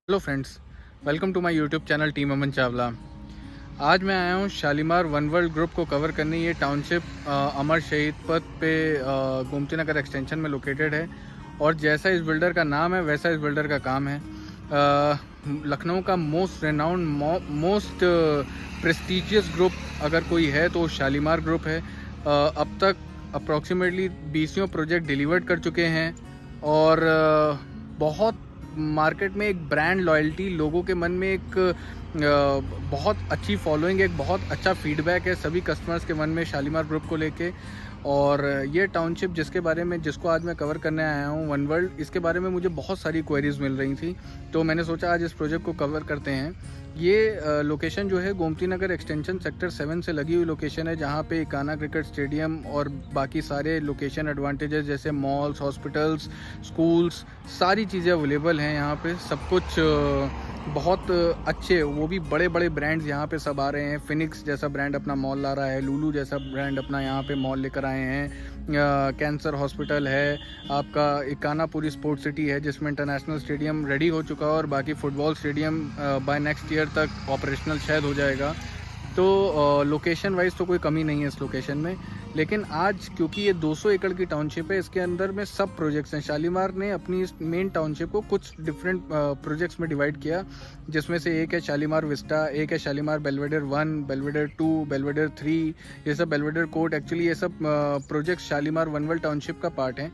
Hello friends, welcome to my YouTube channel team Aman Chawla. आज मैं आया हूँ शालीमार वन वर्ल्ड ग्रुप को कवर करने। ये टाउनशिप अमर शहीद पथ पे गोमती नगर एक्सटेंशन में लोकेटेड है और जैसा इस बिल्डर का नाम है वैसा इस बिल्डर का काम है। लखनऊ का most renowned most prestigious group अगर कोई है तो शालीमार ग्रुप है। अब तक अप्रॉक्सीमेटली 20 प्रोजेक्ट डिलीवर्ड कर चुके हैं और बहुत मार्केट में एक ब्रांड लॉयल्टी, लोगों के मन में एक बहुत अच्छी फॉलोइंग, एक बहुत अच्छा फीडबैक है सभी कस्टमर्स के मन में शालीमार ग्रुप को लेके। और ये टाउनशिप जिसको आज मैं कवर करने आया हूँ, वन वर्ल्ड, इसके बारे में मुझे बहुत सारी क्वेरीज मिल रही थी, तो मैंने सोचा आज इस प्रोजेक्ट को कवर करते हैं। ये लोकेशन जो है गोमती नगर एक्सटेंशन सेक्टर 7 से लगी हुई लोकेशन है, जहाँ पे इकाना क्रिकेट स्टेडियम और बाकी सारे लोकेशन एडवांटेजेस जैसे मॉल्स, हॉस्पिटल्स, स्कूल्स, सारी चीज़ें अवेलेबल हैं यहाँ पे। सब कुछ बहुत अच्छे, वो भी बड़े बड़े ब्रांड्स यहाँ पे सब आ रहे हैं। फिनिक्स जैसा ब्रांड अपना मॉल ला रहा है, लुलू जैसा ब्रांड अपना यहाँ पे मॉल लेकर आए हैं। कैंसर हॉस्पिटल है, आपका इकानापुरी स्पोर्ट सिटी है जिसमें इंटरनेशनल स्टेडियम रेडी हो चुका है और बाकी football stadium by next year तक ऑपरेशनल शायद हो जाएगा। तो लोकेशन वाइज तो कोई कमी नहीं है इस लोकेशन में। लेकिन आज क्योंकि ये 200 एकड़ की टाउनशिप है, इसके अंदर में सब प्रोजेक्ट्स हैं। शालीमार ने अपनी इस मेन टाउनशिप को कुछ डिफरेंट प्रोजेक्ट्स में डिवाइड किया, जिसमें से एक है शालीमार विस्टा, एक है शालीमार बेलवेडर 1, बेलवेडर 2, बेलवेडर 3, ये सब बेलवेडर कोर्ट। एक्चुअली ये सब projects Shalimar one world township का पार्ट हैं।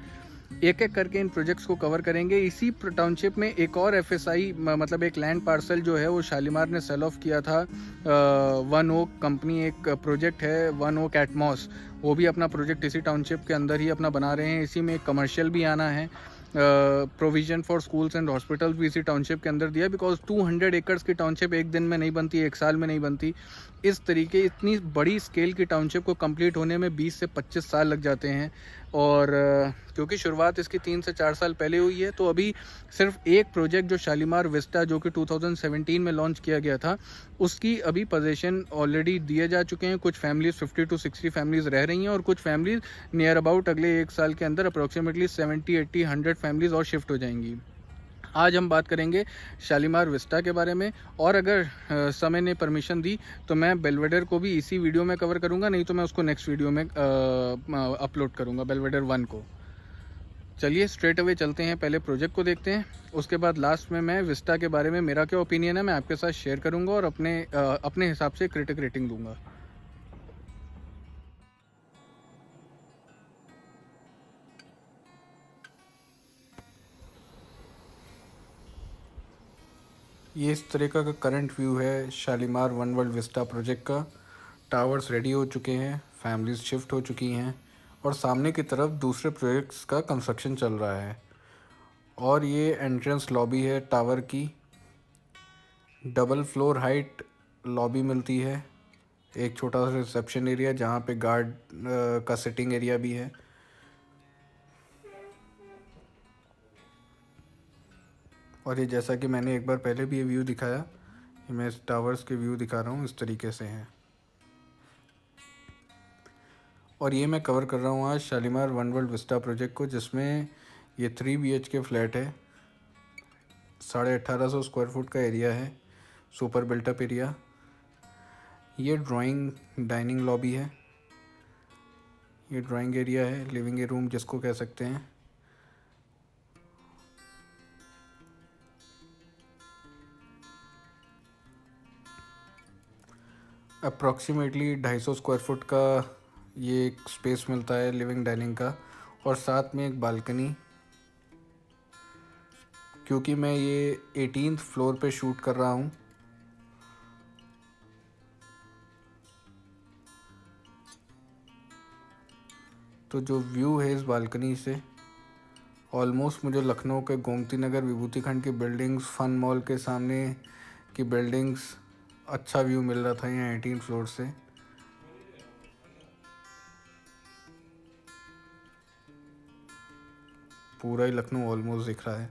एक एक करके इन प्रोजेक्ट्स को कवर करेंगे। इसी टाउनशिप में एक और एफएसआई मतलब एक लैंड पार्सल जो है वो शालीमार ने सेल ऑफ किया था। वन ओक कंपनी एक प्रोजेक्ट है, वन ओक एटमॉस, वो भी अपना प्रोजेक्ट इसी टाउनशिप के अंदर ही अपना बना रहे हैं। इसी में एक कमर्शियल भी आना है। Provision for schools and hospitals भी इसी टाउनशिप के अंदर दिया, बिकॉज 200 एकर्स की टाउनशिप एक दिन में नहीं बनती, एक साल में नहीं बनती। इस तरीके इतनी बड़ी स्केल की टाउनशिप को कंप्लीट होने में 20 से 25 साल लग जाते हैं। और क्योंकि शुरुआत इसकी 3 से 4 साल पहले हुई है, तो अभी सिर्फ एक प्रोजेक्ट जो शालीमार विस्टा जो कि 2017 में लॉन्च किया गया था, उसकी अभी पोजीशन ऑलरेडी दिए जा चुके हैं। कुछ फैमिलीज 50 to 60 फैमिलीज रह रही हैं और कुछ फैमिलीज नियर अबाउट अगले एक साल के अंदर अप्रोक्सीमेटली 70, 80, 100 फैमिलीज और शिफ्ट हो जाएंगी। आज हम बात करेंगे शालीमार विस्टा के बारे में, और अगर समय ने परमिशन दी तो मैं बेलवेडर को भी इसी वीडियो में कवर करूंगा, नहीं तो मैं उसको नेक्स्ट वीडियो में अपलोड करूंगा, बेलवेडर 1 को। चलिए स्ट्रेट अवे चलते हैं, पहले प्रोजेक्ट को देखते हैं, उसके बाद लास्ट में मैं विस्टा के बारे में मेरा क्या ओपिनियन है मैं आपके साथ शेयर करूंगा और अपने हिसाब से क्रिटिक रेटिंग दूंगा। ये इस तरीका का करंट व्यू है Shalimar one world Vista project का। टावर्स रेडी हो चुके हैं, फैमिलीज शिफ्ट हो चुकी हैं और सामने की तरफ दूसरे प्रोजेक्ट्स का कंस्ट्रक्शन चल रहा है। और ये एंट्रेंस लॉबी है टावर की। डबल फ्लोर हाइट लॉबी मिलती है, एक छोटा सा रिसेप्शन एरिया जहाँ पे गार्ड का सिटिंग एरिया भी है। और ये जैसा कि मैंने एक बार पहले भी ये व्यू दिखाया, ये मैं इस टावर्स के व्यू दिखा रहा हूँ, इस तरीके से हैं। और ये मैं कवर कर रहा हूँ आज Shalimar one world Vista project को, जिसमें ये 3 BHK फ्लैट है, 1850 स्क्वायर फुट का एरिया है, सुपर बिल्टअप एरिया। ये ड्राइंग डाइनिंग लॉबी है, ये ड्राइंग एरिया है, लिविंग रूम जिसको कह सकते हैं। अप्रॉक्सीमेटली 250 स्क्वायर फुट का ये एक स्पेस मिलता है लिविंग डाइनिंग का, और साथ में एक बालकनी। क्योंकि मैं ये 18th फ्लोर पे शूट कर रहा हूँ, तो जो व्यू है इस बालकनी से ऑलमोस्ट मुझे लखनऊ के गोमती नगर विभूति खंड की बिल्डिंग्स, फन मॉल के सामने की बिल्डिंग्स, अच्छा व्यू मिल रहा था यहाँ 18 फ्लोर से। पूरा ही लखनऊ ऑलमोस्ट दिख रहा है।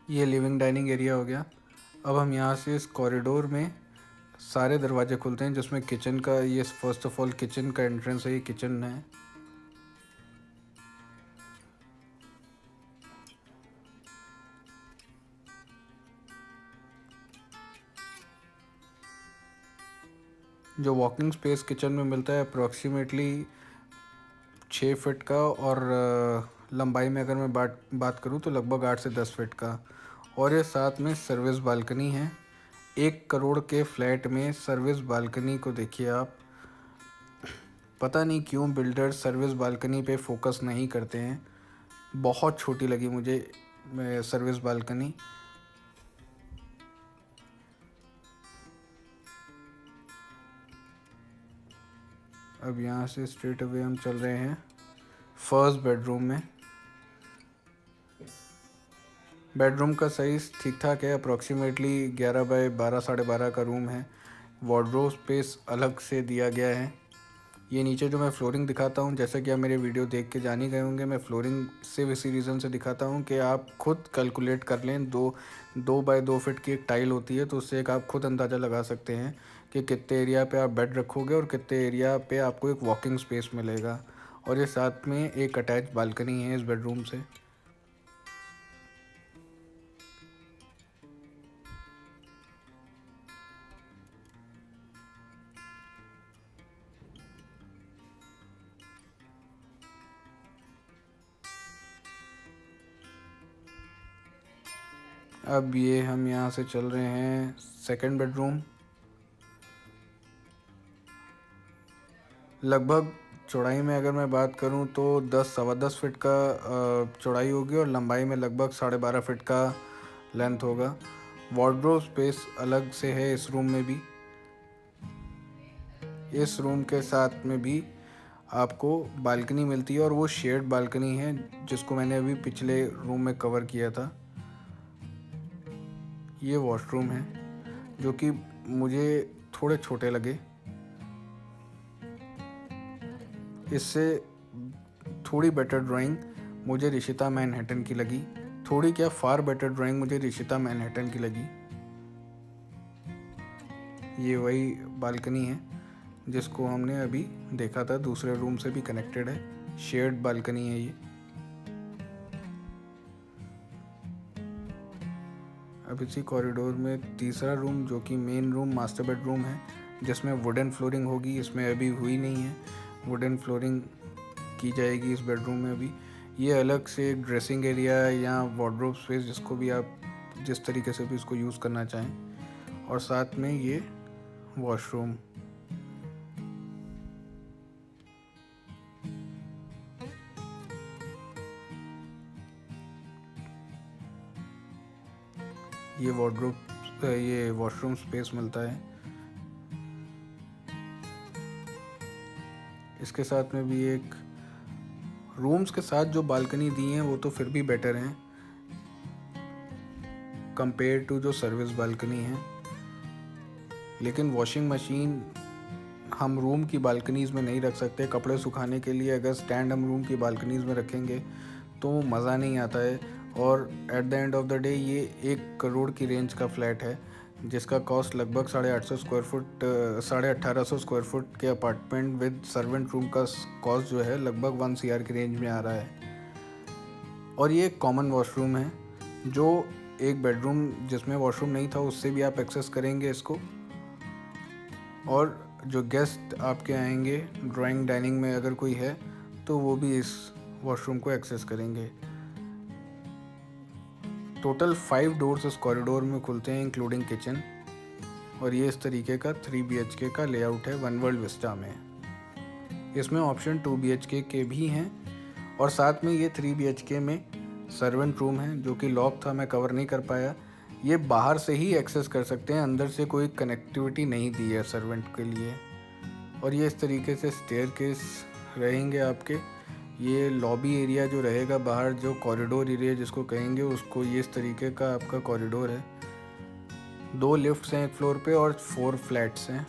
ये लिविंग डाइनिंग एरिया हो गया। अब हम यहाँ से इस कॉरिडोर में सारे दरवाजे खुलते हैं, जिसमें किचन का, ये फर्स्ट ऑफ ऑल किचन का एंट्रेंस है, ये किचन है। जो वॉकिंग स्पेस किचन में मिलता है अप्रॉक्सीमेटली 6 फीट का, और लंबाई में अगर मैं बात करूँ तो लगभग 8 से 10 फीट का। और ये साथ में सर्विस बालकनी है। 1 करोड़ के फ्लैट में सर्विस बालकनी को देखिए आप। पता नहीं क्यों बिल्डर्स सर्विस बालकनी पे फोकस नहीं करते हैं। बहुत छोटी लगी मुझे सर्विस बालकनी। अब यहाँ से स्ट्रेट अवे हम चल रहे हैं फर्स्ट बेडरूम में। बेडरूम का साइज़ ठीक ठाक है, अप्रॉक्सीमेटली 11 बाय 12 साढ़े 12 का रूम है। वार्डरोब स्पेस अलग से दिया गया है। ये नीचे जो मैं फ्लोरिंग दिखाता हूँ, जैसे कि आप मेरे वीडियो देख के जान ही गए होंगे, मैं फ्लोरिंग सिर्फ इसी रीज़न से दिखाता हूँ कि आप खुद कैलकुलेट कर लें। 2 बाय 2 फीट की एक टाइल होती है, तो उससे एक आप खुद अंदाज़ा लगा सकते हैं कि कितने एरिया पे आप बेड रखोगे और कितने एरिया पे आपको एक वॉकिंग स्पेस मिलेगा। और ये साथ में एक अटैच बालकनी है इस बेडरूम से। अब ये हम यहाँ से चल रहे हैं सेकंड बेडरूम। लगभग चौड़ाई में अगर मैं बात करूँ तो 10 सवा 10 फीट का चौड़ाई होगी, और लंबाई में लगभग 12.5 फीट का लेंथ होगा। वार्डरोब स्पेस अलग से है इस रूम में भी। इस रूम के साथ में भी आपको बालकनी मिलती है, और वो शेयर्ड बालकनी है जिसको मैंने अभी पिछले रूम में कवर किया था। ये वॉशरूम है जो कि मुझे थोड़े छोटे लगे। इससे थोड़ी बेटर ड्राइंग मुझे रिशिता मैनहट्टन की लगी। थोड़ी क्या, फार बेटर ड्राइंग मुझे रिशिता मैनहट्टन की लगी। ये वही बालकनी है जिसको हमने अभी देखा था, दूसरे रूम से भी कनेक्टेड है। शेयर्ड बालकनी है ये। अब इसी कॉरिडोर में तीसरा रूम, जो कि मेन रूम मास्टर बेडरूम है, जिसमें वुडन फ्लोरिंग होगी। इसमें अभी हुई नहीं है, वुडन फ्लोरिंग की जाएगी इस बेडरूम में अभी। ये अलग से ड्रेसिंग एरिया या वार्डरोब स्पेस, जिसको भी आप जिस तरीके से भी इसको यूज़ करना चाहें। और साथ में ये वॉशरूम। ये वॉशरूम स्पेस मिलता है। इसके साथ में भी एक रूम्स के साथ जो बालकनी दी हैं वो तो फिर भी बेटर हैं कंपेयर टू जो सर्विस बालकनी है। लेकिन वॉशिंग मशीन हम रूम की बालकनीज़ में नहीं रख सकते। कपड़े सुखाने के लिए अगर स्टैंड हम रूम की बालकनीज़ में रखेंगे तो मज़ा नहीं आता है। और at the end of the day ये 1 करोड़ की रेंज का फ्लैट है, जिसका कॉस्ट लगभग 850 स्क्वायर फुट 1850 स्क्वायर फुट के अपार्टमेंट विद सर्वेंट रूम का कॉस्ट जो है लगभग 1 CR की रेंज में आ रहा है। और ये एक कॉमन वॉशरूम है, जो एक बेडरूम जिसमें वॉशरूम नहीं था उससे भी आप एक्सेस करेंगे इसको। और जो गेस्ट आपके आएंगे ड्राइंग डाइनिंग में अगर कोई है तो वो भी इस वॉशरूम को एक्सेस करेंगे। टोटल 5 डोर्स इस कॉरिडोर में खुलते हैं इंक्लूडिंग किचन। और ये इस तरीके का 3 BHK का लेआउट है वन वर्ल्ड विस्टा में। इसमें ऑप्शन 2 BHK के भी हैं, और साथ में ये 3 BHK में सर्वेंट रूम है जो कि लॉक था, मैं कवर नहीं कर पाया। ये बाहर से ही एक्सेस कर सकते हैं, अंदर से कोई कनेक्टिविटी नहीं दी है सर्वेंट के लिए। और ये इस तरीके से स्टेयरकेस रहेंगे आपके। ये लॉबी एरिया जो रहेगा बाहर, जो कॉरिडोर एरिया जिसको कहेंगे उसको, ये इस तरीके का आपका कॉरिडोर है। 2 लिफ्ट्स हैं एक फ्लोर पे और 4 फ्लैट्स हैं।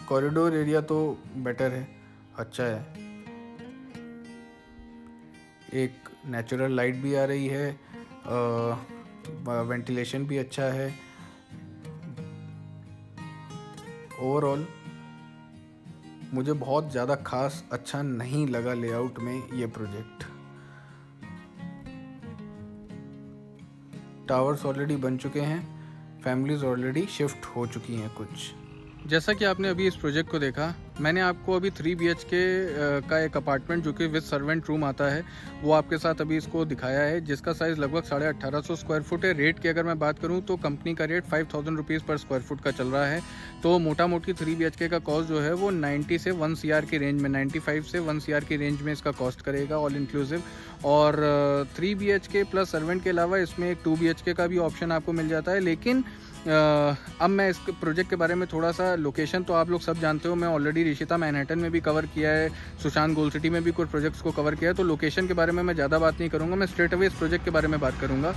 कॉरिडोर एरिया तो बेटर है, अच्छा है। एक नेचुरल लाइट भी आ रही है, वेंटिलेशन भी अच्छा है। ओवरऑल मुझे बहुत ज़्यादा खास अच्छा नहीं लगा लेआउट में ये प्रोजेक्ट। टावर्स ऑलरेडी बन चुके हैं, फैमिलीज़ ऑलरेडी शिफ्ट हो चुकी हैं कुछ। जैसा कि आपने अभी इस प्रोजेक्ट को देखा, मैंने आपको अभी 3 BHK का एक अपार्टमेंट जो कि विद सर्वेंट रूम आता है वो आपके साथ अभी इसको दिखाया है, जिसका साइज़ लगभग 1850 स्क्वायर फुट है। रेट की अगर मैं बात करूं तो कंपनी का रेट 5000 रुपीज़ पर स्क्वायर फुट का चल रहा है। तो मोटा मोटी 3 BHK का कॉस्ट जो है वो 90 से 1 CR की रेंज में, 95 से 1 CR की रेंज में इसका कॉस्ट करेगा ऑल इंक्लूसिव। और 3 BHK प्लस सर्वेंट के अलावा इसमें एक 2 BHK का भी ऑप्शन आपको मिल जाता है। लेकिन अब मैं इस प्रोजेक्ट के बारे में थोड़ा सा, लोकेशन तो आप लोग सब जानते हो, मैं ऑलरेडी रिशिता मैनहट्टन में भी कवर किया है, सुशांत गोल्ड सिटी में भी कुछ प्रोजेक्ट्स को कवर किया है, तो लोकेशन के बारे में मैं ज़्यादा बात नहीं करूँगा, मैं स्ट्रेट अवे इस प्रोजेक्ट के बारे में बात करूँगा।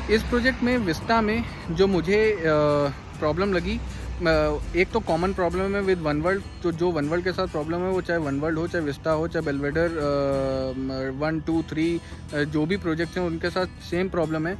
इस प्रोजेक्ट में विस्टा में जो मुझे प्रॉब्लम लगी, एक तो कॉमन प्रॉब्लम है विद वन वर्ल्ड, तो जो वन वर्ल्ड के साथ प्रॉब्लम है वो चाहे वन वर्ल्ड हो, चाहे विस्टा हो, चाहे बेलवेडर 1, 2, 3 जो भी प्रोजेक्ट्स हैं उनके साथ सेम प्रॉब्लम है।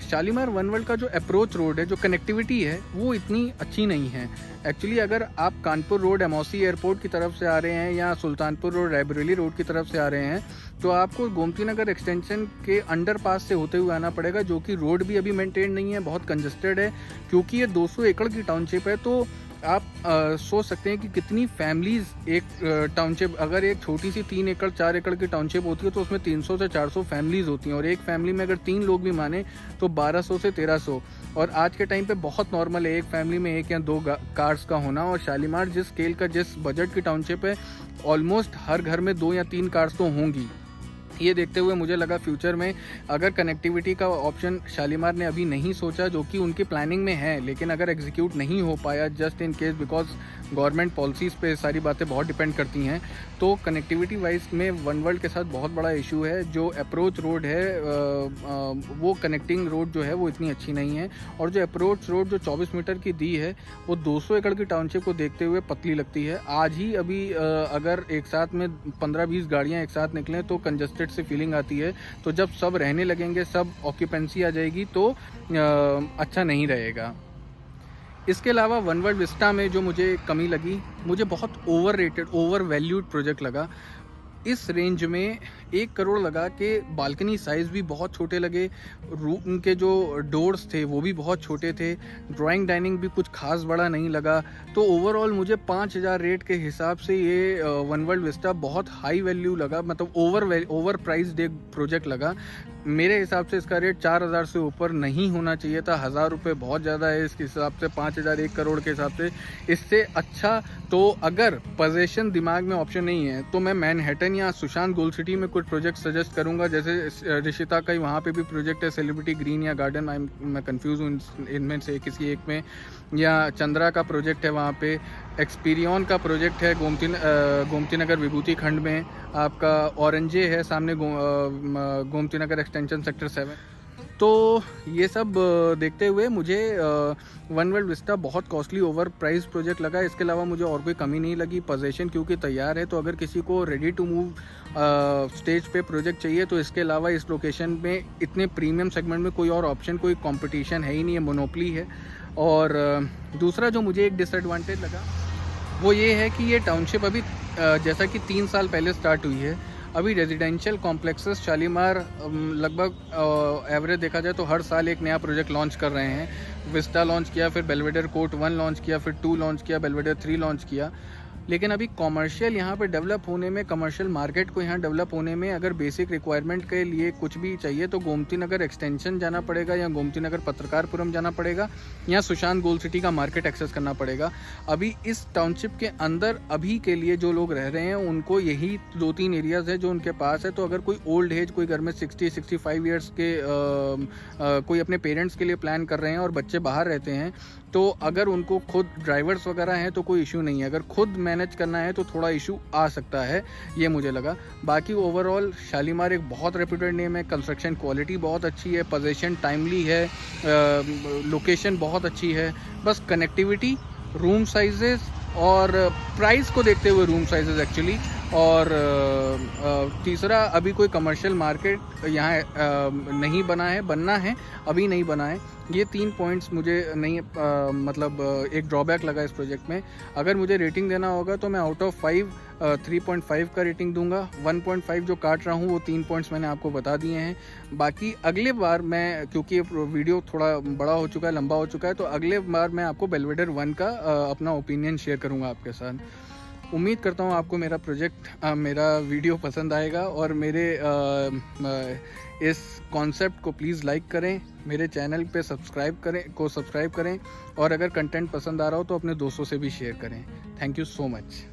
शालीमार वन वर्ल्ड का जो अप्रोच रोड है, जो कनेक्टिविटी है, वो इतनी अच्छी नहीं है। एक्चुअली अगर आप कानपुर रोड एमओसी एयरपोर्ट की तरफ से आ रहे हैं या सुल्तानपुर रोड रायबरेली रोड की तरफ से आ रहे हैं तो आपको गोमती नगर एक्सटेंशन के अंडरपास से होते हुए आना पड़ेगा, जो कि रोड भी अभी मेंटेन नहीं है, बहुत कंजस्टेड है। क्योंकि ये 200 एकड़ की टाउनशिप है, तो आप सोच सकते हैं कि कितनी फैमिलीज़ एक टाउनशिप, अगर एक छोटी सी 3 एकड़ 4 एकड़ की टाउनशिप होती है तो उसमें 300 से 400 फैमिलीज़ होती हैं, और एक फैमिली में अगर 3 लोग भी माने तो 1200 से 1300। और आज के टाइम पे बहुत नॉर्मल है एक फैमिली में 1 या 2 कार्स का होना। और शालीमार जिस स्केल का, जिस बजट की टाउनशिप है, ऑलमोस्ट हर घर में 2 या 3 कार्स तो होंगी। ये देखते हुए मुझे लगा फ्यूचर में अगर कनेक्टिविटी का ऑप्शन शालीमार ने अभी नहीं सोचा, जो कि उनकी प्लानिंग में है, लेकिन अगर एग्जीक्यूट नहीं हो पाया just in case, because government policies पे सारी बातें बहुत डिपेंड करती हैं, तो कनेक्टिविटी वाइज में वन वर्ल्ड के साथ बहुत बड़ा इशू है। जो अप्रोच रोड है वो कनेक्टिंग रोड जो है वो इतनी अच्छी नहीं है, और जो अप्रोच रोड जो 24 मीटर की दी है वो 200 एकड़ की टाउनशिप को देखते हुए पतली लगती है। आज ही अभी अगर एक साथ में 15-20 गाड़ियाँ एक साथ निकलें तो कंजस्टेड से फीलिंग आती है। तो जब सब रहने लगेंगे, सब ऑक्यूपेंसी आ जाएगी, तो अच्छा नहीं रहेगा। इसके अलावा वन वर्ल्ड विस्टा में जो मुझे कमी लगी, मुझे बहुत over rated, over valued project लगा। इस रेंज में 1 करोड़ लगा के बालकनी साइज़ भी बहुत छोटे लगे, रूम के जो डोर्स थे वो भी बहुत छोटे थे, ड्राइंग डाइनिंग भी कुछ खास बड़ा नहीं लगा। तो ओवरऑल मुझे 5000 रेट के हिसाब से ये वन वर्ल्ड विस्टा बहुत हाई वैल्यू लगा, मतलब ओवर प्राइस्ड एक प्रोजेक्ट लगा। मेरे हिसाब से इसका रेट 4000 से ऊपर नहीं होना चाहिए था। 1000 रुपये बहुत ज़्यादा है इसके हिसाब से, 5000 1 करोड़ के हिसाब से इससे अच्छा। तो अगर पोजीशन दिमाग में ऑप्शन नहीं है तो मैं मैनहट्टन या सुशांत गोल्ड सिटी में कुछ प्रोजेक्ट सजेस्ट करूंगा। जैसे रिशिता का ही वहाँ पे भी प्रोजेक्ट है, सेलिब्रिटी ग्रीन या गार्डन, मैं कंफ्यूज हूँ इनमें से किसी एक में, या चंद्रा का प्रोजेक्ट है वहाँ पे, एक्सपीरियन का प्रोजेक्ट है गोमती नगर विभूति खंड में आपका, ऑरेंजे है सामने गोमती नगर एक्सटेंशन सेक्टर 7। तो ये सब देखते हुए मुझे वन वर्ल्ड विस्टा बहुत कॉस्टली ओवर प्राइस प्रोजेक्ट लगा। इसके अलावा मुझे और कोई कमी नहीं लगी। पोजीशन क्योंकि तैयार है, तो अगर किसी को रेडी टू मूव स्टेज पे प्रोजेक्ट चाहिए तो इसके अलावा इस लोकेशन में इतने प्रीमियम सेगमेंट में कोई और ऑप्शन, कोई कंपटीशन है ही नहीं है, मोनोपली है। और दूसरा जो मुझे एक डिसएडवांटेज लगा वो ये है कि ये टाउनशिप अभी जैसा कि 3 साल पहले स्टार्ट हुई है, अभी रेजिडेंशियल कॉम्प्लेक्सेस शालीमार लगभग एवरेज देखा जाए तो हर साल एक नया प्रोजेक्ट लॉन्च कर रहे हैं। विस्टा लॉन्च किया, फिर बेलवेडर कोर्ट 1 लॉन्च किया, फिर 2 लॉन्च किया, बेलवेडर 3 लॉन्च किया। लेकिन अभी कमर्शियल यहाँ पे डेवलप होने में, कमर्शियल मार्केट को यहाँ डेवलप होने में अगर बेसिक रिक्वायरमेंट के लिए कुछ भी चाहिए तो गोमती नगर एक्सटेंशन जाना पड़ेगा, या गोमती नगर पत्रकारपुरम जाना पड़ेगा, या सुशांत गोल्ड सिटी का मार्केट एक्सेस करना पड़ेगा। अभी इस टाउनशिप के अंदर अभी के लिए जो लोग रह रहे हैं उनको यही 2-3 एरियाज़ है जो उनके पास है। तो अगर कोई ओल्ड एज, कोई घर में 60-65 ईयर्स के कोई अपने पेरेंट्स के लिए प्लान कर रहे हैं और बच्चे बाहर रहते हैं, तो अगर उनको खुद ड्राइवर्स वगैरह हैं तो कोई इशू नहीं है। अगर खुद मैनेज करना है तो थोड़ा इशू आ सकता है, ये मुझे लगा। बाकी ओवरऑल शालीमार एक बहुत रेप्यूटेड नेम है, कंस्ट्रक्शन क्वालिटी बहुत अच्छी है, पोजीशन टाइमली है, लोकेशन बहुत अच्छी है। बस कनेक्टिविटी, रूम साइजेस और प्राइस को देखते हुए रूम साइजेस एक्चुअली, और तीसरा अभी कोई कमर्शियल मार्केट यहाँ नहीं बना है, बनना है, अभी नहीं बना है। ये 3 पॉइंट्स मुझे नहीं मतलब एक ड्रॉबैक लगा इस प्रोजेक्ट में। अगर मुझे रेटिंग देना होगा तो मैं आउट ऑफ 5 3.5 का रेटिंग दूंगा। 1.5 जो काट रहा हूँ वो 3 पॉइंट्स मैंने आपको बता दिए हैं। बाकी अगले बार मैं, क्योंकि वीडियो थोड़ा बड़ा हो चुका है, लंबा हो चुका है, तो अगले बार मैं आपको बेलवेडर 1 का अपना ओपिनियन शेयर करूँगा आपके साथ। उम्मीद करता हूँ आपको मेरा मेरा वीडियो पसंद आएगा और मेरे इस कॉन्सेप्ट को प्लीज़ लाइक करें, मेरे चैनल पे सब्सक्राइब करें और अगर कंटेंट पसंद आ रहा हो तो अपने दोस्तों से भी शेयर करें। Thank you so much.